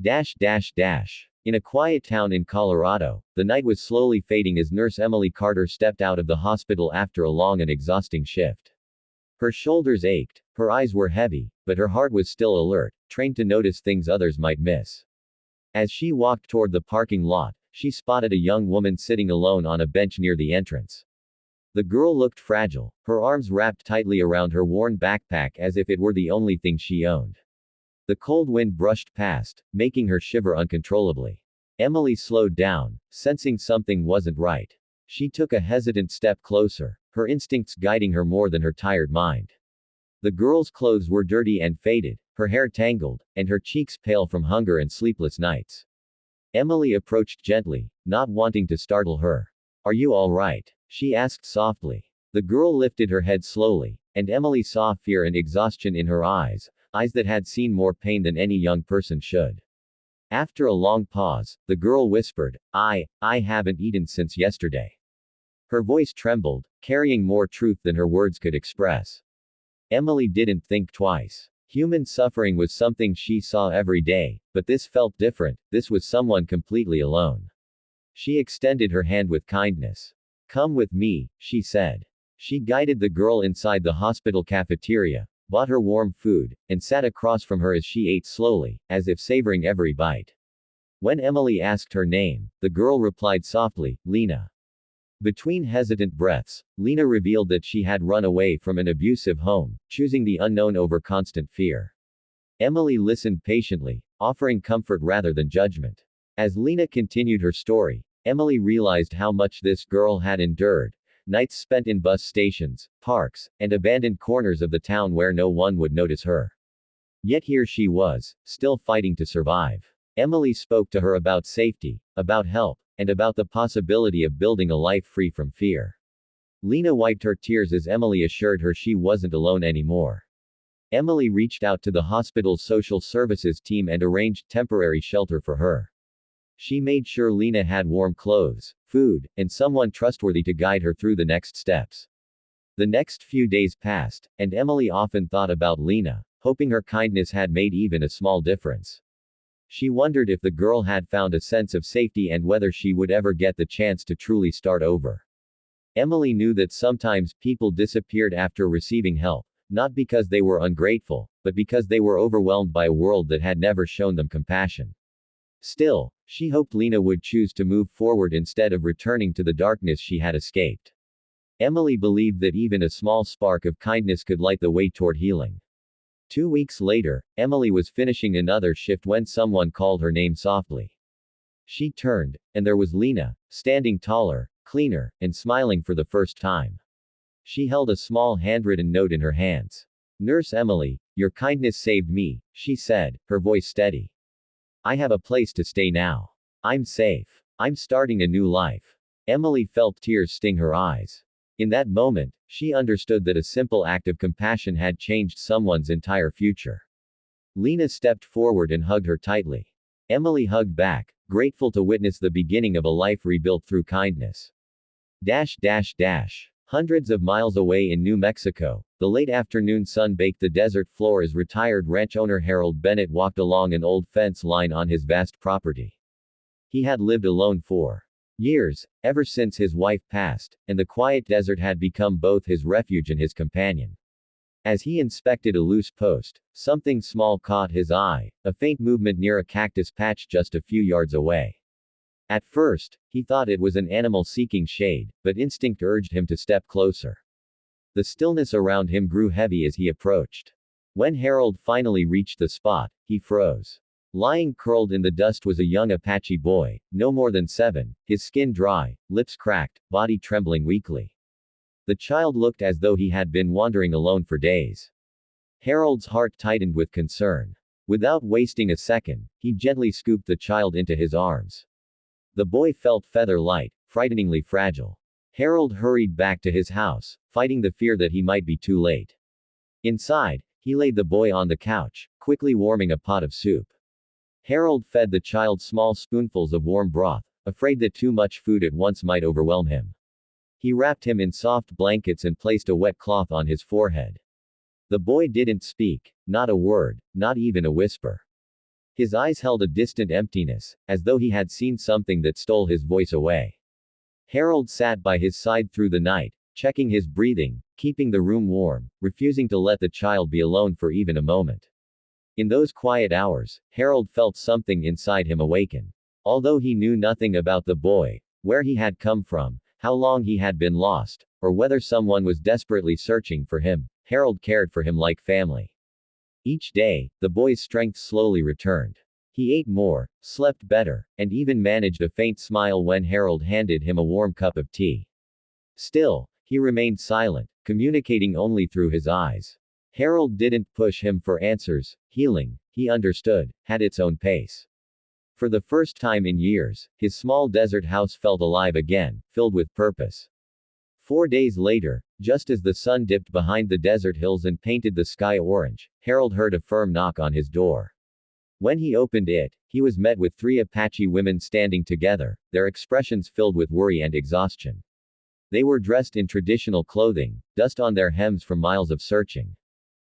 Dash dash dash. In a quiet town in Colorado, the night was slowly fading as nurse Emily Carter stepped out of the hospital after a long and exhausting shift. Her shoulders ached, her eyes were heavy, but her heart was still alert, trained to notice things others might miss. As she walked toward the parking lot, she spotted a young woman sitting alone on a bench near the entrance. The girl looked fragile, her arms wrapped tightly around her worn backpack as if it were the only thing she owned. The cold wind brushed past, making her shiver uncontrollably. Emily slowed down, sensing something wasn't right. She took a hesitant step closer, her instincts guiding her more than her tired mind. The girl's clothes were dirty and faded, her hair tangled, and her cheeks pale from hunger and sleepless nights. Emily approached gently, not wanting to startle her. "Are you all right?" she asked softly. The girl lifted her head slowly, and Emily saw fear and exhaustion in her eyes, eyes that had seen more pain than any young person should. After a long pause, the girl whispered, I haven't eaten since yesterday." Her voice trembled, carrying more truth than her words could express. Emily didn't think twice. Human suffering was something she saw every day, but this felt different, this was someone completely alone. She extended her hand with kindness. "Come with me," she said. She guided the girl inside the hospital cafeteria, bought her warm food, and sat across from her as she ate slowly, as if savoring every bite. When Emily asked her name, the girl replied softly, "Lena." Between hesitant breaths, Lena revealed that she had run away from an abusive home, choosing the unknown over constant fear. Emily listened patiently, offering comfort rather than judgment. As Lena continued her story, Emily realized how much this girl had endured. Nights spent in bus stations, parks, and abandoned corners of the town where no one would notice her. Yet here she was, still fighting to survive. Emily spoke to her about safety, about help, and about the possibility of building a life free from fear. Lena wiped her tears as Emily assured her she wasn't alone anymore. Emily reached out to the hospital's social services team and arranged temporary shelter for her. She made sure Lena had warm clothes, food, and someone trustworthy to guide her through the next steps. The next few days passed, and Emily often thought about Lena, hoping her kindness had made even a small difference. She wondered if the girl had found a sense of safety and whether she would ever get the chance to truly start over. Emily knew that sometimes people disappeared after receiving help, not because they were ungrateful, but because they were overwhelmed by a world that had never shown them compassion. Still, she hoped Lena would choose to move forward instead of returning to the darkness she had escaped. Emily believed that even a small spark of kindness could light the way toward healing. 2 weeks later, Emily was finishing another shift when someone called her name softly. She turned, and there was Lena, standing taller, cleaner, and smiling for the first time. She held a small handwritten note in her hands. "Nurse Emily, your kindness saved me," she said, her voice steady. "I have a place to stay now. I'm safe. I'm starting a new life." Emily felt tears sting her eyes. In that moment, she understood that a simple act of compassion had changed someone's entire future. Lena stepped forward and hugged her tightly. Emily hugged back, grateful to witness the beginning of a life rebuilt through kindness. Dash dash dash. Hundreds of miles away in New Mexico, the late afternoon sun baked the desert floor as retired ranch owner Harold Bennett walked along an old fence line on his vast property. He had lived alone for years, ever since his wife passed, and the quiet desert had become both his refuge and his companion. As he inspected a loose post, something small caught his eye, a faint movement near a cactus patch just a few yards away. At first, he thought it was an animal seeking shade, but instinct urged him to step closer. The stillness around him grew heavy as he approached. When Harold finally reached the spot, he froze. Lying curled in the dust was a young Apache boy, no more than 7, his skin dry, lips cracked, body trembling weakly. The child looked as though he had been wandering alone for days. Harold's heart tightened with concern. Without wasting a second, he gently scooped the child into his arms. The boy felt feather-light, frighteningly fragile. Harold hurried back to his house, fighting the fear that he might be too late. Inside, he laid the boy on the couch, quickly warming a pot of soup. Harold fed the child small spoonfuls of warm broth, afraid that too much food at once might overwhelm him. He wrapped him in soft blankets and placed a wet cloth on his forehead. The boy didn't speak, not a word, not even a whisper. His eyes held a distant emptiness, as though he had seen something that stole his voice away. Harold sat by his side through the night, checking his breathing, keeping the room warm, refusing to let the child be alone for even a moment. In those quiet hours, Harold felt something inside him awaken. Although he knew nothing about the boy, where he had come from, how long he had been lost, or whether someone was desperately searching for him, Harold cared for him like family. Each day, the boy's strength slowly returned. He ate more, slept better, and even managed a faint smile when Harold handed him a warm cup of tea. Still, he remained silent, communicating only through his eyes. Harold didn't push him for answers. Healing, he understood, had its own pace. For the first time in years, his small desert house felt alive again, filled with purpose. 4 days later, just as the sun dipped behind the desert hills and painted the sky orange, Harold heard a firm knock on his door. When he opened it, he was met with 3 Apache women standing together, their expressions filled with worry and exhaustion. They were dressed in traditional clothing, dust on their hems from miles of searching.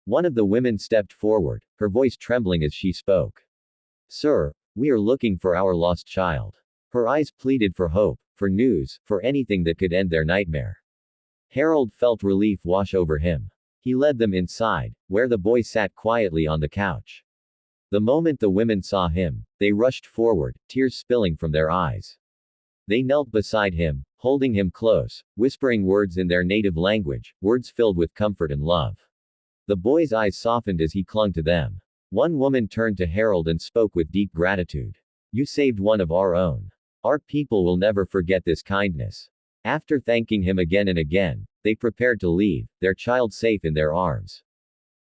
One of the women stepped forward, her voice trembling as she spoke. "Sir, we are looking for our lost child." Her eyes pleaded for hope, for news, for anything that could end their nightmare. Harold felt relief wash over him. He led them inside, where the boy sat quietly on the couch. The moment the women saw him, they rushed forward, tears spilling from their eyes. They knelt beside him, holding him close, whispering words in their native language, words filled with comfort and love. The boy's eyes softened as he clung to them. One woman turned to Harold and spoke with deep gratitude. "You saved one of our own. Our people will never forget this kindness." After thanking him again and again, they prepared to leave, their child safe in their arms.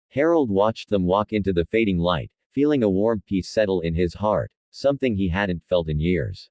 Harold watched them walk into the fading light, feeling a warm peace settle in his heart, something he hadn't felt in years.